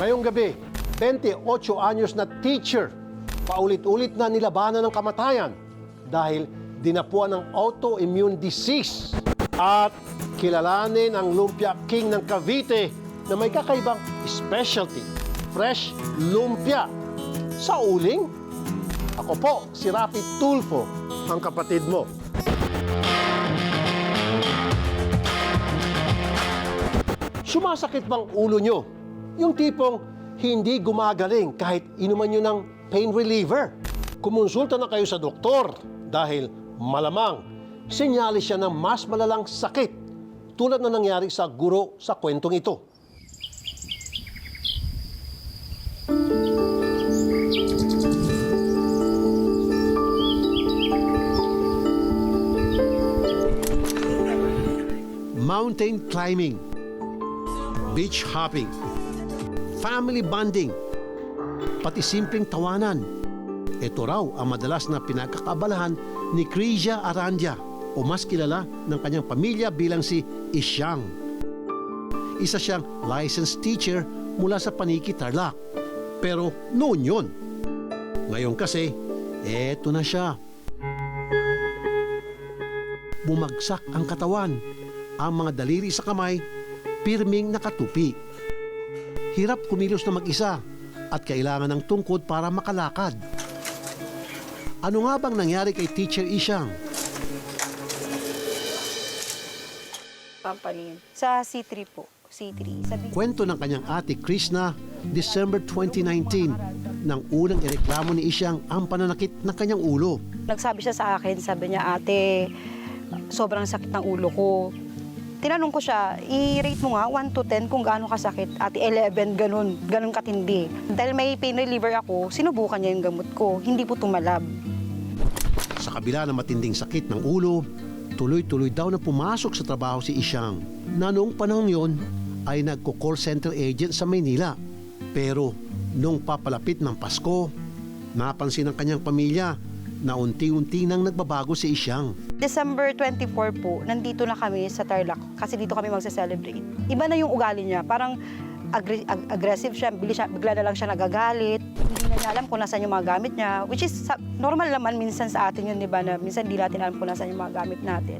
Ngayong gabi, 28 anyos na teacher, paulit-ulit na nilabanan ng kamatayan dahil dinapuan ng autoimmune disease. At kilalanin ang Lumpia King ng Cavite na may kakaibang specialty, fresh lumpia. Sa uling, ako po si Rafi Tulfo, ang kapatid mo. Sumasakit bang ulo nyo? Yung tipong hindi gumagaling kahit inuman nyo ng pain reliever. Kumonsulta na kayo sa doktor dahil malamang sinyalis siya ng mas malalang sakit tulad na nangyari sa guro sa kwentong ito. Mountain climbing, beach hopping, family bonding, pati simpleng tawanan. Ito raw ang madalas na pinagkakabalahan ni Crisia Arandia o mas kilala ng kanyang pamilya bilang si Isyang. Isa siyang licensed teacher mula sa Paniki, Tarlac. Pero noon yun. Ngayon kasi, eto na siya. Bumagsak ang katawan. Ang mga daliri sa kamay, pirming nakatupi. Hirap kumilos na mag-isa at kailangan ng tungkod para makalakad. Ano nga bang nangyari kay Teacher Isyang? Company. Sa C3 po. C3. Kwento ng kanyang ate Krishna, December 2019, nang unang ireklamo ni Isyang ang pananakit ng kanyang ulo. Nagsabi siya sa akin, sabi niya, ate, sobrang sakit ng ulo ko. Tinanong ko siya, i-rate mo nga 1 to 10 kung gaano kasakit. Ate, 11, ganun katindi. Dahil may pain reliever ako, sinubukan niya yung gamot ko. Hindi po tumalab. Sa kabila ng matinding sakit ng ulo, tuloy-tuloy daw na pumasok sa trabaho si Isyang na noong panahon yon ay nagko-call center agent sa Maynila. Pero nung papalapit ng Pasko, napansin ng kanyang pamilya na unti-unti nang nagbabago si Isyang. December 24 po, nandito na kami sa Tarlac kasi dito kami magse-celebrate. Iba na yung ugali niya, parang aggressive siya, bigla na lang siya nagagalit. Hindi na niya alam kung nasaan yung mga gamit niya, which is normal naman minsan sa atin yun, di ba, na minsan di natin alam kung nasaan yung mga gamit natin.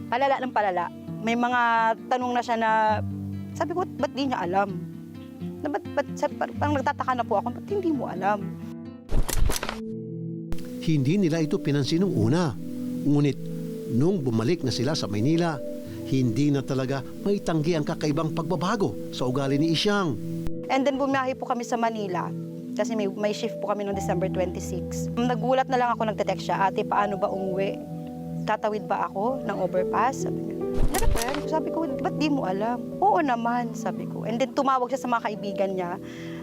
Palala ng palala. May mga tanong na siya na, sabi ko, ba't di niya alam? Parang nagtataka na po ako, ba't hindi mo alam? Hindi nila ito pinansin nung una. Ngunit nung bumalik na sila sa Maynila, hindi na talaga may tanggi ang kakaibang pagbabago sa ugali ni Isyang. And then bumiyahe po kami sa Manila kasi may shift po kami noong December 26. Nagulat na lang ako, nagte-text siya, ate, paano ba umuwi? Tatawid ba ako ng overpass? Sabi niya. Sabi ko, ba't di mo alam? Oo naman, sabi ko. And then tumawag siya sa mga kaibigan niya,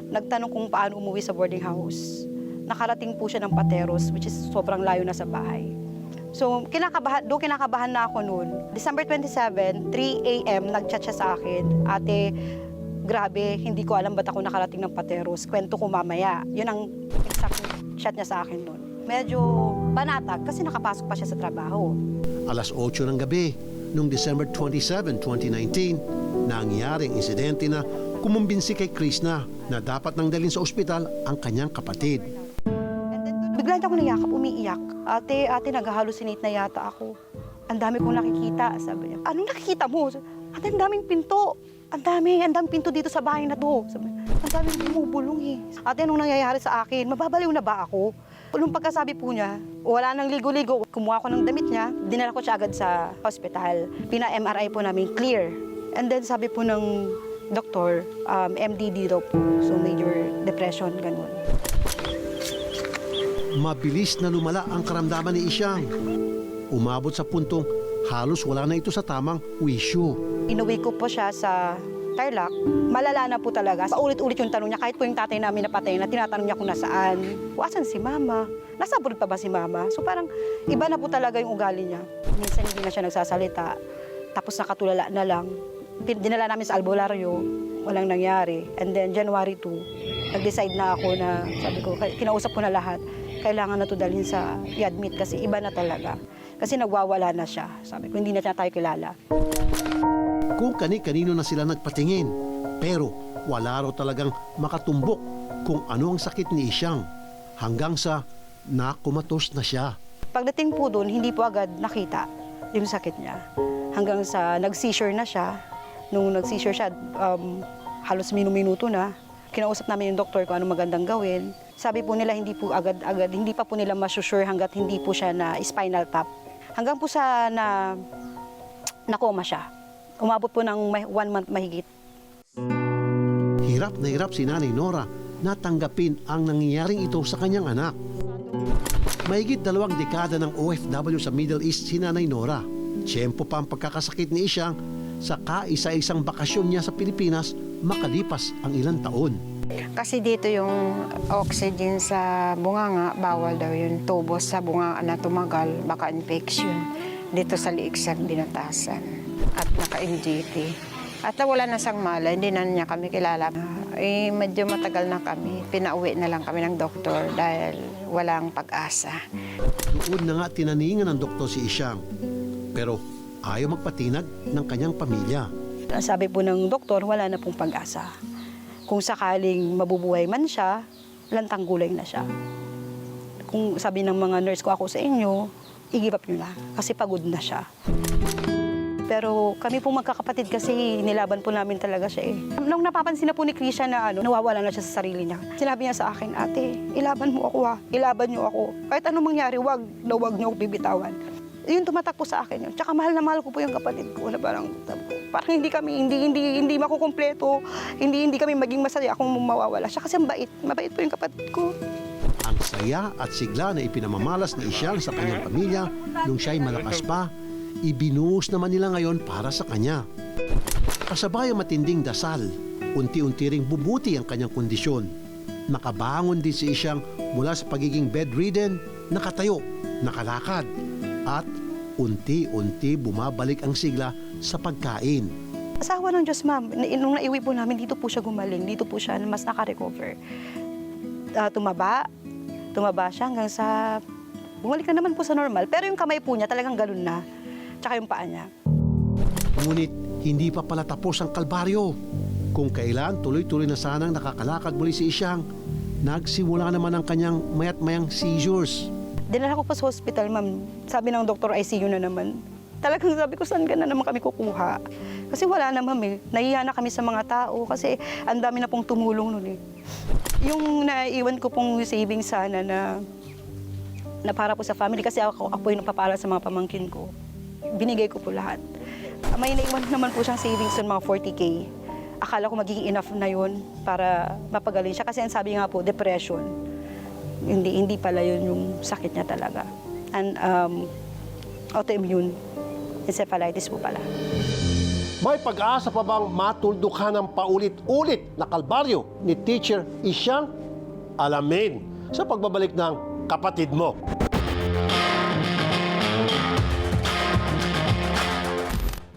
nagtanong kung paano umuwi sa boarding house. Nakarating po siya ng Pateros, which is sobrang layo na sa bahay. So, kinakabahan na ako noon. December 27, 3 a.m., nag-chat siya sa akin. Ate, grabe, hindi ko alam ba't ako nakarating ng Pateros. Kwento ko mamaya. Yun ang exact chat niya sa akin noon. Medyo panatag kasi nakapasok pa siya sa trabaho. Alas 8 ng gabi, noong December 27, 2019, nangyaring insidente na kumumbinsi kay Krishna na dapat nang dalhin sa ospital ang kanyang kapatid. Bigla niya ako nayakap, umiiyak. Ate, nag-hallucinate na yata ako. Ang dami kong nakikita, sabi niya. Anong nakikita mo? Ate, ang daming pinto. Ang daming pinto dito sa bahay na to. Sabi niya, ang daming bumubulong eh. Ate, anong nangyayari sa akin? Mababaliw na ba ako? Nung pagkasabi po niya, wala nang ligo-ligo. Kumuha ko ng damit niya, dinala ko siya agad sa hospital. Pina-MRI po namin, clear. And then sabi po ng doktor, MDD daw po. So major depression, ganun. Mabilis na lumala ang karamdaman ni Isyang. Umabot sa puntong halos wala na ito sa tamang wisyo. Inuwi ko po siya sa Tarlac. Malala na po talaga. Paulit-ulit yung tanong niya, kahit po yung tatay namin napatay na, tinatanong niya kung nasaan. Asan si mama? Nasa abroad pa ba si mama? So parang iba na po talaga yung ugali niya. Minsan hindi na siya nagsasalita. Tapos nakatulala na lang. Dinala namin sa albularyo. Walang nangyari. And then January 2, nag-decide na ako na, sabi ko, kinausap ko na lahat. Kailangan na ito dalhin sa i-admit kasi iba na talaga. Kasi nagwawala na siya. Sabi ko, hindi na tayo kilala. Kung kani-kanino na sila nagpatingin. Pero wala raw talagang makatumbok kung ano ang sakit ni Isyang hanggang sa nakumatos na siya. Pagdating po doon, hindi po agad nakita yung sakit niya. Hanggang sa nag-seizure na siya. Nung nag-seizure siya, halos minuto na. Kinausap namin yung doktor kung ano magandang gawin. Sabi po nila hindi po agad-agad, hindi pa po nila masusure hanggat hindi po siya na spinal tap. Hanggang po sa na-coma siya. Umabot po ng 1 month mahigit. Hirap na hirap si Nanay Nora na tanggapin ang nangyayaring ito sa kanyang anak. Mahigit 2 dekada ng OFW sa Middle East si Nanay Nora. Tiyempo pa ang pagkakasakit ni Isyang sa kaisa-isang bakasyon niya sa Pilipinas makalipas ang ilang taon. Kasi dito yung oxygen sa bunganga, bawal daw yung tubos sa bunganga na tumagal, baka infection. Dito sa liig sa binutasan at naka-NGT. At wala na siyang mala, hindi na niya kami kilala. Medyo matagal na kami, pinauwi na lang kami ng doktor dahil walang pag-asa. Doon na nga tinaningan ng doktor si Isyang. Pero ayaw magpatinag ng kanyang pamilya. Sabi po ng doktor, wala na pong pag-asa. Kung sakaling mabubuhay man siya, lantang gulay na siya. Kung sabi ng mga nurse ko, ako sa inyo, i-give up nyo na kasi pagod na siya. Pero kami pong magkakapatid kasi nilaban po namin talaga siya eh. Nung napapansin na po ni Krisha na nawawala na siya sa sarili niya, sinabi niya sa akin, ate, ilaban mo ako ha, ilaban niyo ako. Kahit anong mangyari, wag niyo ako bibitawan. Yun tumatak po sa akin yun. Tsaka mahal na mahal ko po yung kapatid ko na parang hindi makukumpleto, hindi kami maging masaya kung mawawala siya kasi mabait po yung kapatid ko. Ang saya at sigla na ipinamamalas ni Isyang sa kanyang pamilya nung siya'y malakas pa, ibinuhos naman nila ngayon para sa kanya. Kasabay ang matinding dasal, unti-unti ring bubuti ang kanyang kondisyon. Nakabangon din si Isyang mula sa pagiging bedridden, nakatayo, nakalakad, at unti-unti bumabalik ang sigla sa pagkain. Asawa ng Diyos, ma'am. Nung naiwi po namin, dito po siya gumaling. Dito po siya mas naka-recover. Tumaba siya hanggang sa... Bumalik na naman po sa normal. Pero yung kamay po niya talagang galon na. Tsaka yung paa niya. Ngunit hindi pa pala tapos ang kalbaryo. Kung kailan tuloy-tuloy na sanang nakakalakad muli si Isyang, nagsimula naman ang kanyang mayat-mayang seizures. Dinala ko pa sa hospital, ma'am. Sabi ng doktor, ICU na naman. Talagang sabi ko, saan ka na naman kami kukuha? Kasi wala na, ma'am eh. Nahiya na kami sa mga tao kasi ang dami na pong tumulong nun eh. Yung naiwan ko pong savings sana na para po sa family kasi ako yung nagpapala sa mga pamangkin ko. Binigay ko po lahat. May naiwan naman po siyang savings ng mga 40K. Akala ko magiging enough na yun para mapagaling siya kasi ang sabi nga po, depression. Hindi pala yun yung sakit niya talaga. And autoimmune encephalitis po pala. May pag-asa pa bang matuldukan ng paulit-ulit na kalbaryo ni Teacher Isyang? Alamin sa pagbabalik ng Kapatid Mo.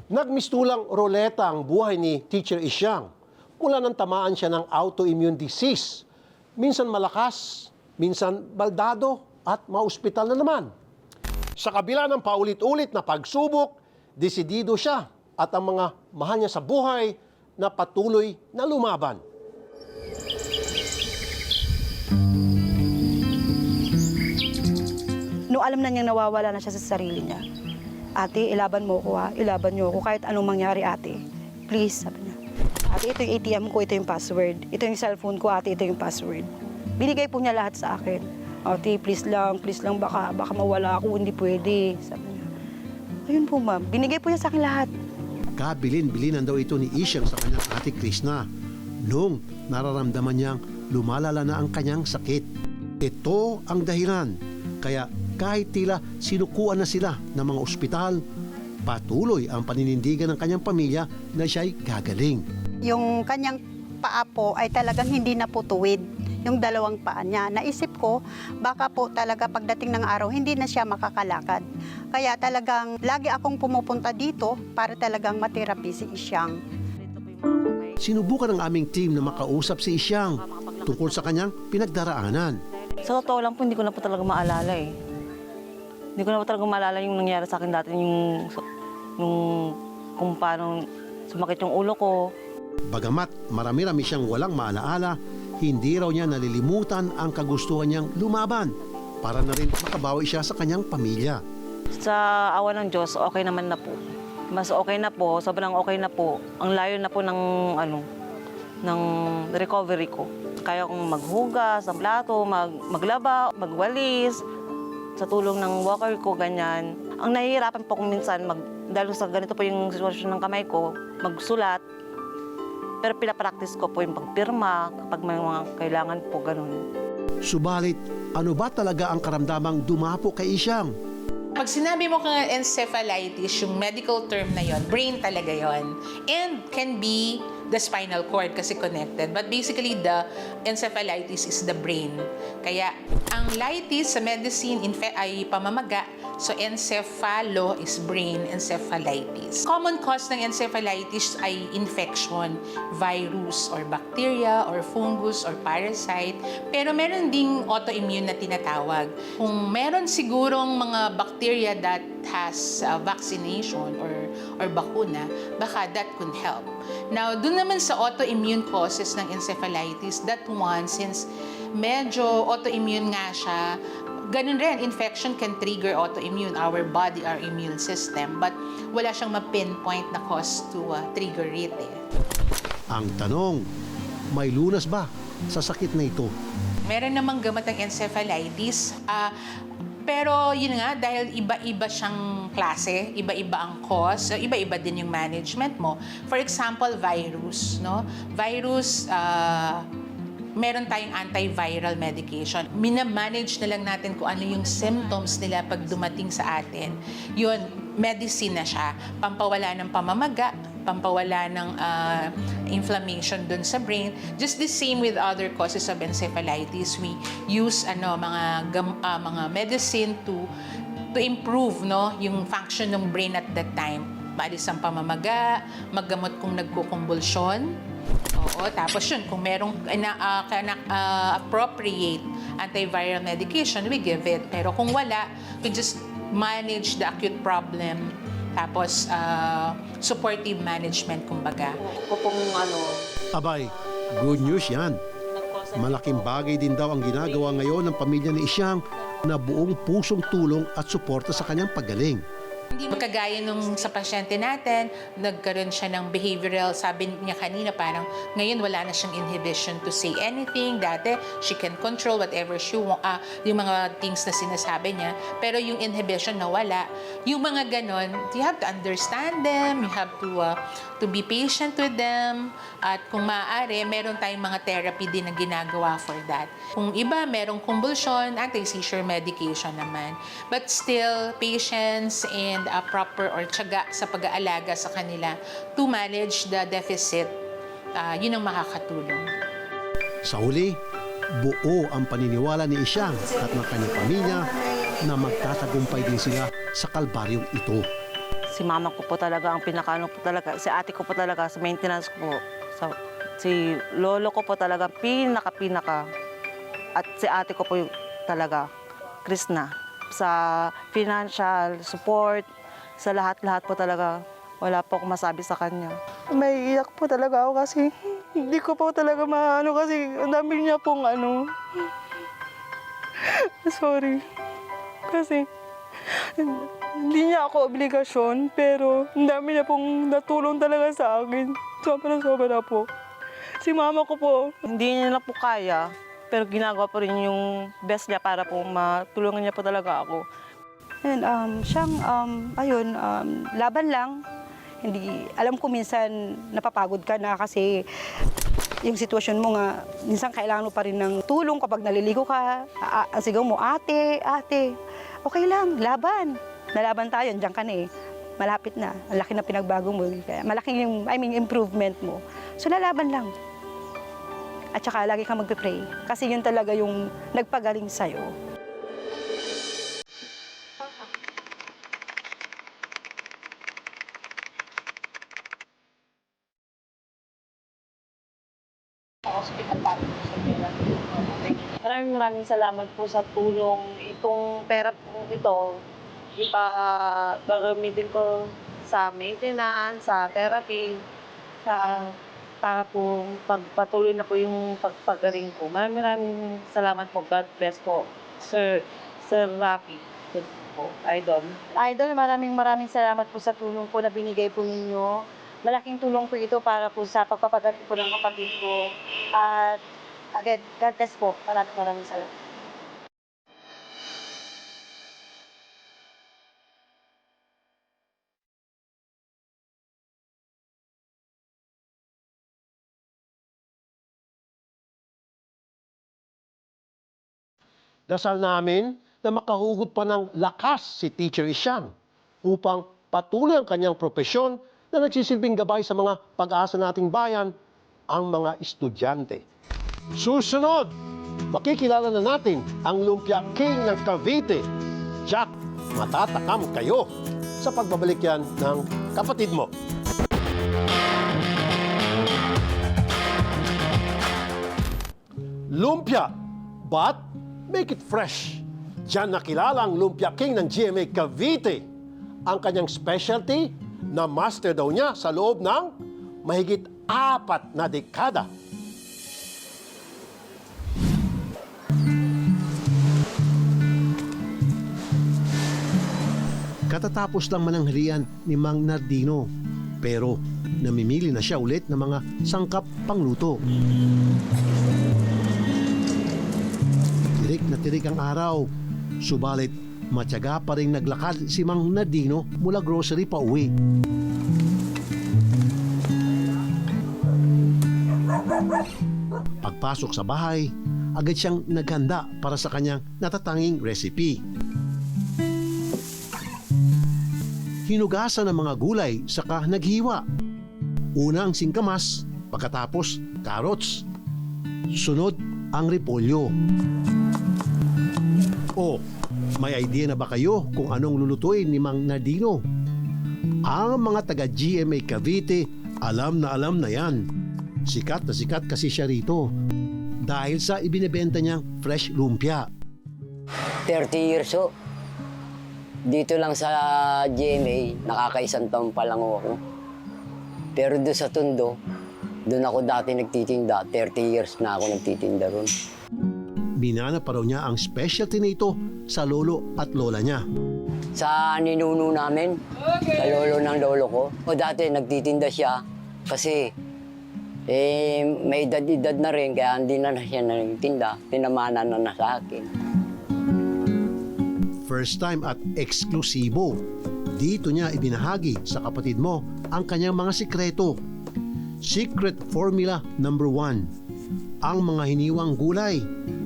Nagmistulang roleta ang buhay ni Teacher Isyang. Mula nang tamaan siya ng autoimmune disease. Minsan malakas, minsan baldado at maospital na naman. Sa kabila ng paulit-ulit na pagsubok, desidido siya at ang mga mahal niya sa buhay na patuloy na lumaban. Nung alam na niyang nawawala na siya sa sarili niya, ate, ilaban mo ko ha, ilaban niyo ako kahit anong mangyari ate. Please, sabi niya. Ate, ito yung ATM ko, ito yung password. Ito yung cellphone ko, ate, ito yung password. Binigay po niya lahat sa akin. Ate, please lang, baka mawala ako, hindi pwede. Sabi niya. Ayun po ma'am, binigay po niya sa akin lahat. Kabilin-bilinan daw ito ni Isyang sa kanyang ate Krishna nung nararamdaman niyang lumalala na ang kanyang sakit. Ito ang dahilan. Kaya kahit tila sinukuan na sila ng mga ospital, patuloy ang paninindigan ng kanyang pamilya na siya'y gagaling. Yung kanyang paa po ay talagang hindi na po tuwid. Yung dalawang paa niya. Naisip ko, baka po talaga pagdating ng araw, hindi na siya makakalakad. Kaya talagang lagi akong pumupunta dito para talagang materapi si Isyang. Sinubukan ng aming team na makausap si Isyang tungkol sa kanyang pinagdaraanan. Sa totoo lang po, hindi ko na po talaga maalala eh. Hindi ko na po talaga maalala yung nangyari sa akin dati, yung kung paano sumakit yung ulo ko. Bagamat marami-rami siyang walang maalaala, hindi raw niya nalilimutan ang kagustuhan niyang lumaban para na rin makabawi siya sa kanyang pamilya. Sa awa ng Diyos, okay naman na po. Mas okay na po, sobrang okay na po. Ang layo na po ng recovery ko. Kaya kong maghugas ng plato, maglaba, magwalis, sa tulong ng walker ko, ganyan. Ang nahihirapan po kung minsan, dahil sa ganito po yung sitwasyon ng kamay ko, magsulat. Pero pinapractice ko po yung pagpirma, kapag may mga kailangan po, ganun. Subalit, ano ba talaga ang karamdamang dumapo kay Isyang? Pag sinabi mo kang encephalitis, yung medical term na yon, brain talaga yon, and can be the spinal cord kasi connected. But basically, the encephalitis is the brain. Kaya, ang litis sa medicine ay pamamaga. So, encephalo is brain encephalitis. Common cause ng encephalitis ay infection, virus or bacteria or fungus or parasite. Pero meron ding autoimmune na tinatawag. Kung meron sigurong mga bacteria that has vaccination or bakuna, baka that could help. Now, dun naman sa autoimmune causes ng encephalitis, that one, since medyo autoimmune nga siya, ganun rin, infection can trigger autoimmune, our body, our immune system, but wala siyang ma-pinpoint na cause to trigger it. Ang tanong, may lunas ba sa sakit na ito? Meron namang gamot ng encephalitis, pero yun nga, dahil iba-iba siyang klase, iba-iba ang cause, so iba-iba din yung management mo. For example, virus, no? Virus, meron tayong antiviral medication. Minamanage na lang natin kung ano yung symptoms nila pag dumating sa atin. Yun, medicine na siya. Pampawala ng pamamaga, pampawala ng inflammation dun sa brain. Just the same with other causes of encephalitis. We use mga medicine to improve yung function ng brain at that time. Maalis ang pamamaga, maggamot kung nagkukumbulsyon. Oo, tapos yun, kung merong appropriate antiviral medication, we give it. Pero kung wala, we just manage the acute problem. Tapos, supportive management, kumbaga. Abay, good news yan. Malaking bagay din daw ang ginagawa ngayon ng pamilya ni Isyang na buong pusong tulong at suporta sa kanyang paggaling. Hindi magkagaya nung sa pasyente natin, nagkaroon siya ng behavioral, sabi niya kanina parang ngayon wala na siyang inhibition to say anything. Dati, she can control whatever she wants, yung mga things na sinasabi niya. Pero yung inhibition nawala. Yung mga ganon, you have to understand them, you have to be patient with them. At kung maaari, meron tayong mga therapy din na ginagawa for that. Kung iba, merong convulsion, anti-seizure medication naman. But still, patience and proper or tiyaga sa pag-aalaga sa kanila to manage the deficit, yun ang makakatulong. Sa huli, buo ang paniniwala ni Isyang at ng kanyang pamilya na magtatagumpay din sila sa kalbaryong ito. Si mama ko po talaga ang pinakaano po talaga, si ate ko po talaga sa maintenance ko po. Si lolo ko po talaga pinaka at si ate ko po talaga, Krishna. Sa financial support, sa lahat-lahat po talaga, wala po akong masabi sa kanya. May iyak po talaga ako kasi hindi ko po talaga maano kasi ang dami niya pong sorry. Kasi hindi niya ako obligasyon pero ang dami niya pong natulong talaga sa akin. Sobra po. Si mama ko po, hindi niya na po kaya. Pero ginagawa po rin yung best niya para po matulungan niya po talaga ako. And laban lang. Hindi, alam ko minsan napapagod ka na kasi yung sitwasyon mo nga, minsan kailangan mo pa rin ng tulong kapag naliligo ka. Sigaw mo, ate. Okay lang, laban. Nalaban tayo, diyan ka na eh. Malapit na. Ang laki na pinagbago mo. Kaya malaki yung, improvement mo. So lalaban lang. At saka lagi kang magpe-pray. Kasi yun talaga yung nagpagaling sa'yo. Maraming salamat po sa tulong. Itong pera po ito, gagamitin ko sa maintenance, sa therapy, sa para po pagpatuloy na po yung pagpagaling ko. Maraming salamat po. God bless po. Sir Rocky. Po, Idol. Idol, maraming salamat po sa tulong po na binigay po ninyo. Malaking tulong po ito para po sa pagpapagaling po ng kapatid ko. At again, God bless po. Maraming salamat. Dasal namin na makahugot pa ng lakas si Teacher Isyang upang patuloy ang kanyang propesyon na nagsisilbing gabay sa mga pag-asa nating bayan, ang mga estudyante. Susunod, makikilala na natin ang Lumpia King ng Cavite. Jack, matatakam kayo sa pagbabalik yan ng kapatid mo. Lumpia, but make it fresh. Diyan nakilala ang Lumpia King ng GMA Cavite. Ang kanyang specialty na master daw niya sa loob ng mahigit 4 na dekada. Katatapos lang mananghalian ni Mang Nardino, pero namimili na siya ulit ng mga sangkap pangluto. Tirik na tirik ang araw, subalit matyaga pa rin naglakad si Mang Nardino mula grocery pa uwi. Pagpasok sa bahay, agad siyang naghanda para sa kanyang natatanging recipe. Hinugasan ng mga gulay saka naghiwa. Una ang singkamas, pagkatapos carrots. Sunod ang repolyo. O, may idea na ba kayo kung anong lulutuin ni Mang Nardino? Ang mga taga GMA Cavite, alam na yan. Sikat na sikat kasi siya rito dahil sa ibinebenta niyang fresh lumpia. 30 years ho. Dito lang sa GMA, nakakaisang taon pa lang ako. Pero doon sa Tondo, doon ako dati nagtitinda. 30 years na ako nagtitinda ron. Binana pa raw niya ang specialty nito sa lolo at lola niya. Sa ninuno namin, sa lolo ng lolo ko, dati nagtitinda siya kasi may edad-edad na rin, kaya hindi na siya nagtinda. Pinamana na sa akin. First time at eksklusibo. Dito niya ibinahagi sa kapatid mo ang kanyang mga sikreto. Secret formula number 1. Ang mga hiniwang gulay,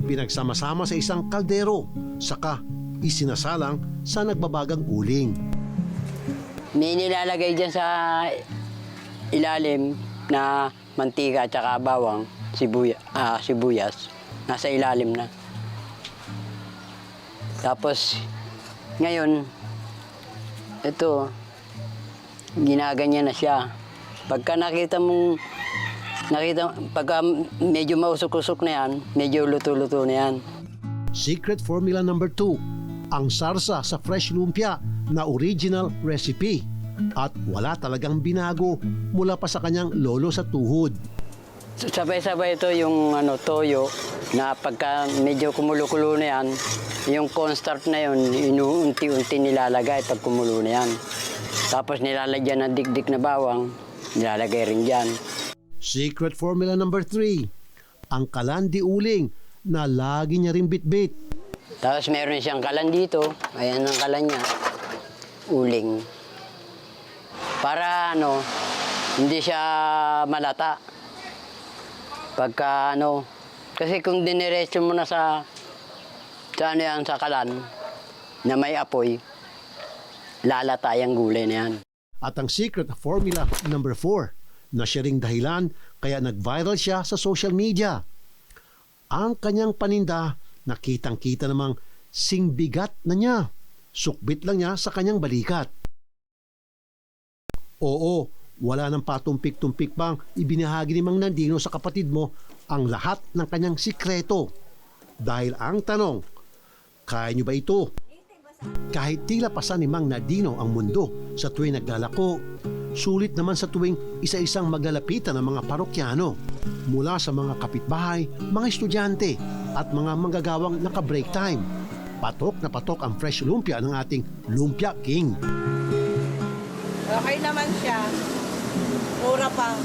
pinagsama-sama sa isang kaldero, saka isinasalang sa nagbabagang uling. May nilalagay dyan sa ilalim na mantika at saka bawang, sibuyas. Nasa ilalim na. Tapos, ngayon, ito, ginaganyan na siya. Pagka pagka medyo mausok-usok na yan, medyo luto-luto na yan. Secret formula number 2. Ang sarsa sa fresh lumpia na original recipe. At wala talagang binago mula pa sa kanyang lolo sa tuhod. Sabay-sabay ito yung toyo na pagka medyo kumulo-kulo na yan, yung cornstarch na yun, inuunti-unti nilalagay pag kumulo na yan. Tapos nilalagyan ng dikdik na bawang, nilalagay rin dyan. Secret formula number 3. Ang kalandi uling na lagi niya rin bitbit. Tapos meron siyang kalan dito, ayan ang kalan niya, uling. Para hindi siya malata. Pagka kasi kung diniretso mo na sa kalan na may apoy, lalata yung gulay na yan. At ang secret formula number 4 na siya ring dahilan kaya nag-viral siya sa social media. Ang kanyang paninda, nakitang-kita namang singbigat na niya. Sukbit lang niya sa kanyang balikat. Oo, wala nang patumpik-tumpik bang ibinahagi ni Mang Nardino sa kapatid mo ang lahat ng kanyang sikreto. Dahil ang tanong, kaya niyo ba ito? Kahit tila pasan ni Mang Nardino ang mundo sa tuwing naglalako, Sulit naman sa tuwing isa-isang maglalapitan ng mga parokyano mula sa mga kapitbahay, mga estudyante at mga manggagawang naka-break time. Patok na patok ang fresh lumpia ng ating Lumpia King. Okay naman siya. Mura pa.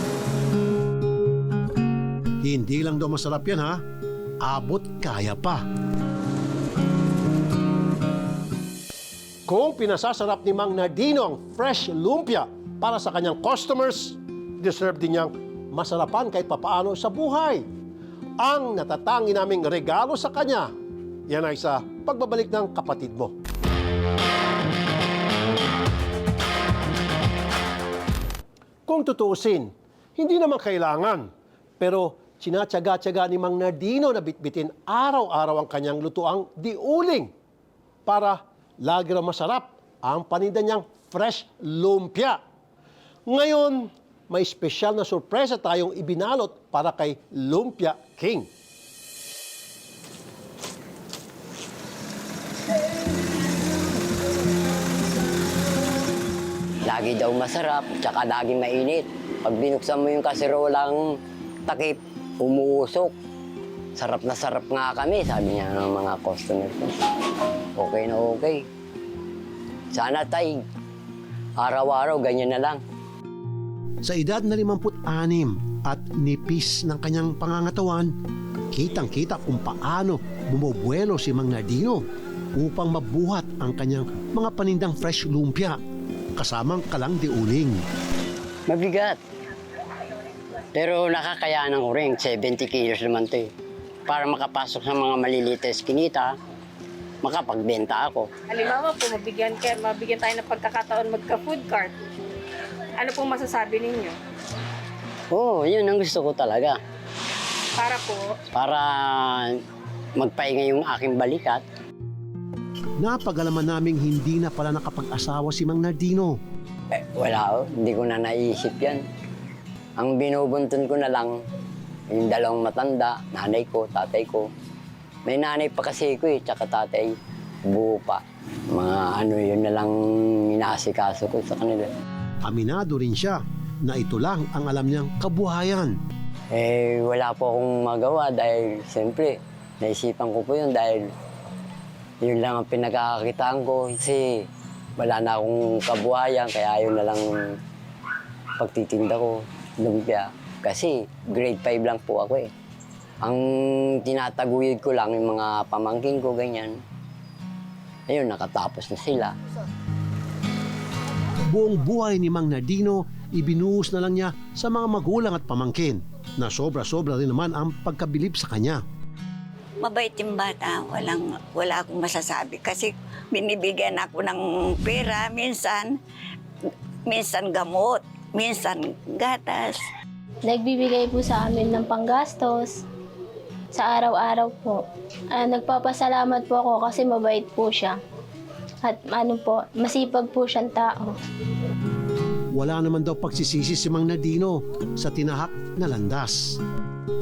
Hindi lang daw masarap yan ha, abot kaya pa. Kung pinasasarap ni Mang Nardino ang fresh lumpia para sa kanyang customers, deserve din niyang masarapan kahit papaano sa buhay. Ang natatangi naming regalo sa kanya, yan ay sa pagbabalik ng kapatid mo. Kung tutuusin, hindi naman kailangan, pero sinatsaga-tsaga ni Mang Nardino na bitbitin araw-araw ang kanyang lutuang diuling para lagi raw masarap ang paninda niyang fresh lumpia. Ngayon, may espesyal na sorpresa tayong ibinalot para kay Lumpia King. Lagi daw masarap, tsaka lagi mainit. Pag binuksan mo yung kaserolang takip, umuusok. Sarap na sarap nga kami, sabi niya ng mga customer ko. Okay na okay. Sana tay, araw-araw ganyan na lang. Sa edad na 56 at nipis ng kanyang pangangatawan, kitang-kita kung paano bumubuelo si Mang Nardino upang mabuhat ang kanyang mga panindang fresh lumpia kasamang kalang diuling. Mabigat. Pero nakakayanan ko rin, 70 kilos naman to eh. Para makapasok sa mga maliliit na eskinita, makapagbenta ako. Halimbawa po, mabigyan tayo ng pagkakataon magka-food cart. Ano pong masasabi ninyo? Oo, yun ang gusto ko talaga. Para po, Para magpahinga yung aking balikat. Napag-alaman naming hindi na pala nakapag-asawa si Mang Nardino. Wala, hindi ko na naisip yan. Ang binubuntun ko na lang, yung dalawang matanda, nanay ko, tatay ko. May nanay pa kasi ko eh, tsaka tatay, buo pa. Mga ano yun na lang inaasikaso ko sa kanila. Aminado rin siya na ito lang ang alam niyang kabuhayan. Eh, wala po akong magawa dahil siyempre, naisipan ko po yun dahil yun lang ang pinagkakakitaan ko kasi wala na akong kabuhayan kaya yun na lang pagtitinda ko, lumpia. Kasi grade 5 lang po ako eh. Ang tinataguyod ko lang yung mga pamangkin ko, ganyan. Ayun, nakatapos na sila. Buong buhay ni Mang Nardino, ibinuhos na lang niya sa mga magulang at pamangkin na sobra-sobra rin naman ang pagkabilib sa kanya. Mabait yung bata, wala akong masasabi kasi binibigyan ako ng pera, minsan gamot, minsan gatas. Nagbibigay po sa amin ng panggastos sa araw-araw po. Nagpapasalamat po ako kasi mabait po siya. At masipag po siyang tao. Wala naman daw pagsisisi si Mang Nardino sa tinahak na landas.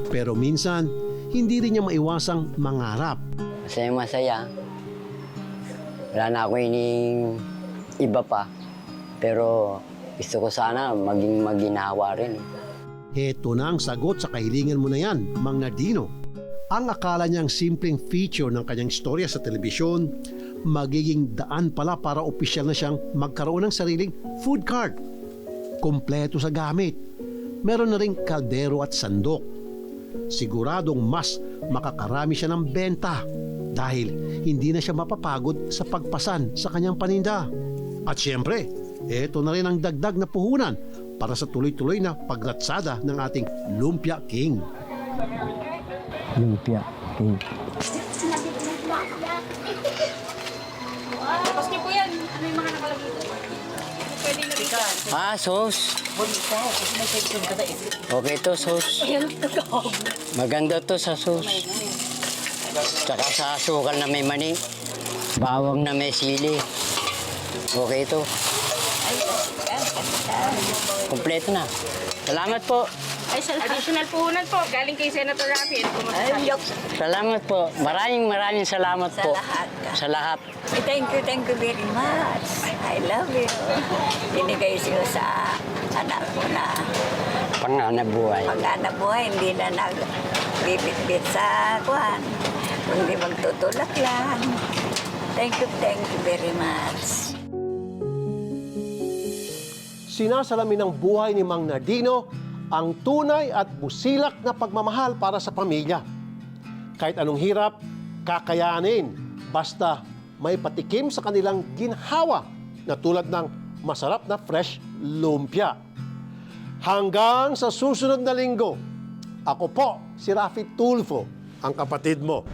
Pero minsan, hindi rin niya maiwasang mangarap. Masaya. Wala na ako ining iba pa. Pero gusto ko sana maging maginawa rin. Heto na ang sagot sa kahilingan mo na yan, Mang Nardino. Ang akala niyang simpleng feature ng kanyang istorya sa telebisyon, magiging daan pala para opisyal na siyang magkaroon ng sariling food cart. Kompleto sa gamit. Meron na ring kaldero at sandok. Siguradong mas makakarami siya ng benta dahil hindi na siya mapapagod sa pagpasan sa kanyang paninda. At siyempre, eto na rin ang dagdag na puhunan para sa tuloy-tuloy na paglatsada ng ating Lumpia King. Lumpia King. tapos niyo po yan. Ano yung mga nakalagay ito? Pwede na rin. Sauce. Okay to, sauce. Maganda to sa sauce. Tsaka sa asukal na may mani. Bawang na may sili. Okay to. Kompleto na. Salamat po. Additional puhunan po. Galing kay Senator Rafi. Ano po masasabi? Salamat po. Maraming salamat po. lahat. Sa lahat. Thank you very much. I love you. Binigay siyo sa anak ko na Panganap buhay. pag-anak buhay, hindi na nagbibit-bit sa kuwan, kundi magtutulak lang. Thank you very much. Sinasalamin ng buhay ni Mang Nardino ang tunay at busilak na pagmamahal para sa pamilya. Kahit anong hirap, kakayanin basta may patikim sa kanilang ginhawa na tulad ng masarap na fresh lumpia. Hanggang sa susunod na linggo, ako po si Rafi Tulfo, ang kapatid mo.